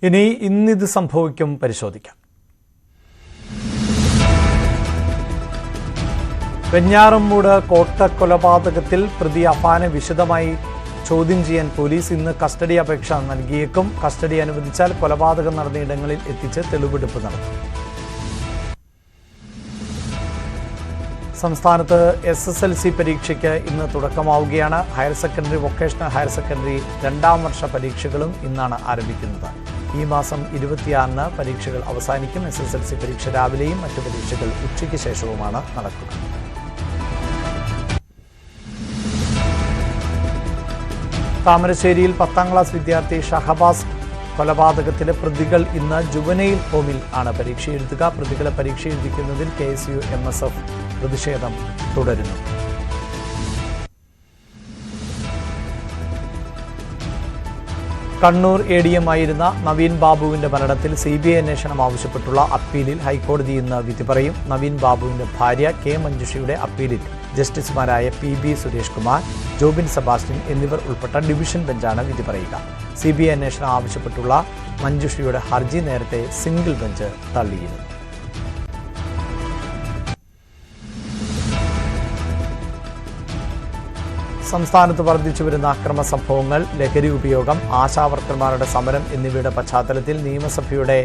ഇന്നിത് സംഭവിക്കും പരിശോധിക്കാം. വെഞ്ഞാറമ്മൂട് കോട്ടക്കൊലപാതകത്തിൽ പ്രതി അഫാനെ വിശദമായി ചോദ്യം ചെയ്യാൻ പോലീസ് ഇന്ന് കസ്റ്റഡി അപേക്ഷ നൽകിയേക്കും. കസ്റ്റഡി അനുവദിച്ചാൽ കൊലപാതകം നടന്ന ഇടങ്ങളിൽ എത്തിച്ച് തെളിവെടുപ്പ് നടത്തും. സംസ്ഥാനത്ത് SSLC പരീക്ഷയ്ക്ക് ഇന്ന് തുടക്കമാവുകയാണ്. Higher secondary, vocational higher secondary 2ാം വർഷ പരീക്ഷകളും ഇന്നാണ് ആരംഭിക്കുന്നത്. ഈ മാസം 26-ന് പരീക്ഷകൾ അവസാനിക്കും. SSLC പരീക്ഷ രാവിലെയും മറ്റു പരീക്ഷകൾ ഉച്ചയ്ക്ക് ശേഷവുമാണ് നടക്കുക. താമരശ്ശേരിയിൽ 10ാം ക്ലാസ് വിദ്യാർത്ഥി ഷഹബാസ് കൊലപാതകത്തിലെ പ്രതികൾ ഇന്ന് ജുവനൈൽ ഹോമിൽ ആണ് പരീക്ഷ എഴുതുക. പ്രതികളെ പരീക്ഷ എഴുതിക്കുന്നതിൽ KSU MSF പ്രതിഷേധം തുടരുന്നു. കണ്ണൂർ ADM ആയിരുന്ന നവീൻ ബാബുവിന്റെ മരണത്തിൽ CBI അന്വേഷണം ആവശ്യപ്പെട്ടുള്ള അപ്പീലിൽ ഹൈക്കോടതി ഇന്ന് വിധി പറയും. നവീൻ ബാബുവിന്റെ ഭാര്യ K മഞ്ജുഷയുടെ അപ്പീലിൽ ജസ്റ്റിസുമാരായ PB സുരേഷ് കുമാർ, ജോബിൻ സെബാസ്റ്റ്യൻ എന്നിവർ ഉൾപ്പെട്ട ഡിവിഷൻ ബെഞ്ചാണ് വിധി പറയുക. CBI അന്വേഷണം ആവശ്യപ്പെട്ടുള്ള മഞ്ജുഷയുടെ ഹർജി നേരത്തെ സിംഗിൾ ബെഞ്ച് തള്ളിയിരുന്നു. സംസ്ഥാനത്ത് വർദ്ധിച്ചു വരുന്ന അക്രമ സംഭവങ്ങൾ, ലഹരി ഉപയോഗം, ആശാവർക്കർമാരുടെ സമരം എന്നിവയുടെ പശ്ചാത്തലത്തിൽ നിയമസഭയുടെ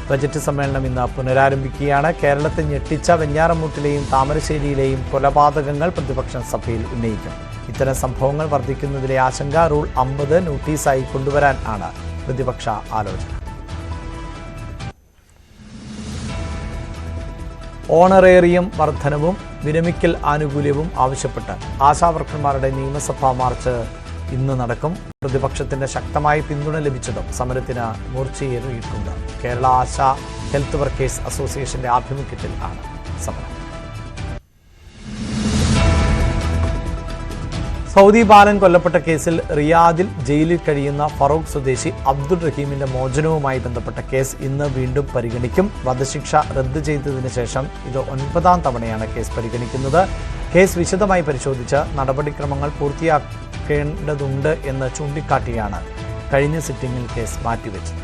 ബജറ്റ് സമ്മേളനം ഇന്ന് പുനരാരംഭിക്കുകയാണ്. കേരളത്തെ ഞെട്ടിച്ച വെഞ്ഞാറമ്മൂട്ടിലെയും താമരശ്ശേരിയിലെയും കൊലപാതകങ്ങൾ പ്രതിപക്ഷം സഭയിൽ ഉന്നയിക്കും. ഇത്തരം സംഭവങ്ങൾ വർദ്ധിക്കുന്നതിലെ ആശങ്ക റൂൾ 50 നോട്ടീസായി കൊണ്ടുവരാൻ ആണ് പ്രതിപക്ഷ ആലോചന. ഓണറേറിയം വർധനവും വിരമിക്കൽ ആനുകൂല്യവും ആവശ്യപ്പെട്ട് ആശാവർക്കർമാരുടെ നിയമസഭാ മാർച്ച് ഇന്ന് നടക്കും. പ്രതിപക്ഷത്തിന്റെ ശക്തമായ പിന്തുണ ലഭിച്ചതും സമരത്തിന് മൂർച്ചയേറിയിട്ടുണ്ട്. കേരള ആശാ ഹെൽത്ത് വർക്കേഴ്സ് അസോസിയേഷന്റെ ആഭിമുഖ്യത്തിൽ ആണ് സമരം. സൗദി ബാലൻ കൊല്ലപ്പെട്ട കേസിൽ റിയാദിൽ ജയിലിൽ കഴിയുന്ന ഫറൂഖ് സ്വദേശി അബ്ദുൾ റഹീമിന്റെ മോചനവുമായി ബന്ധപ്പെട്ട കേസ് ഇന്ന് വീണ്ടും പരിഗണിക്കും. വധശിക്ഷ റദ്ദ് ചെയ്തതിനു ശേഷം ഇത് 9ാം തവണയാണ് കേസ് പരിഗണിക്കുന്നത്. കേസ് വിശദമായി പരിശോധിച്ച് നടപടിക്രമങ്ങൾ പൂർത്തിയാക്കേണ്ടതുണ്ട് എന്ന് ചൂണ്ടിക്കാട്ടിയാണ് കഴിഞ്ഞ സിറ്റിംഗിൽ കേസ് മാറ്റിവെച്ചത്.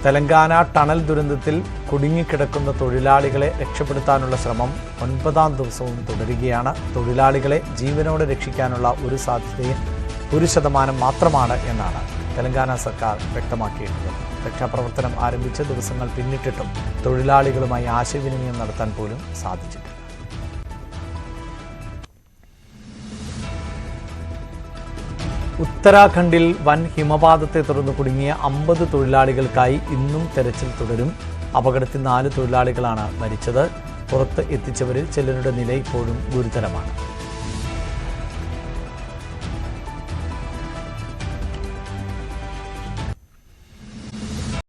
തെലങ്കാന ടണൽ ദുരന്തത്തിൽ കുടുങ്ങിക്കിടക്കുന്ന തൊഴിലാളികളെ രക്ഷപ്പെടുത്താനുള്ള ശ്രമം 9ാം ദിവസവും തുടരുകയാണ്. തൊഴിലാളികളെ ജീവനോടെ രക്ഷിക്കാനുള്ള ഒരു സാധ്യതയും 1% മാത്രമാണ് എന്നാണ് തെലങ്കാന സർക്കാർ വ്യക്തമാക്കിയിട്ടുള്ളത്. രക്ഷാപ്രവർത്തനം ആരംഭിച്ച ദിവസങ്ങൾ പിന്നിട്ടിട്ടും തൊഴിലാളികളുമായി ആശയവിനിമയം നടത്താൻ പോലും സാധിച്ചിട്ടില്ല. ഉത്തരാഖണ്ഡിൽ വൻ ഹിമപാതത്തെ തുടർന്ന് കുടുങ്ങിയ 50 തൊഴിലാളികൾക്കായി ഇന്നും തെരച്ചിൽ തുടരും. അപകടത്തിൽ 4 തൊഴിലാളികളാണ് മരിച്ചത്. പുറത്ത് എത്തിച്ചവരിൽ ചിലരുടെ നില ഇപ്പോഴും ഗുരുതരമാണ്.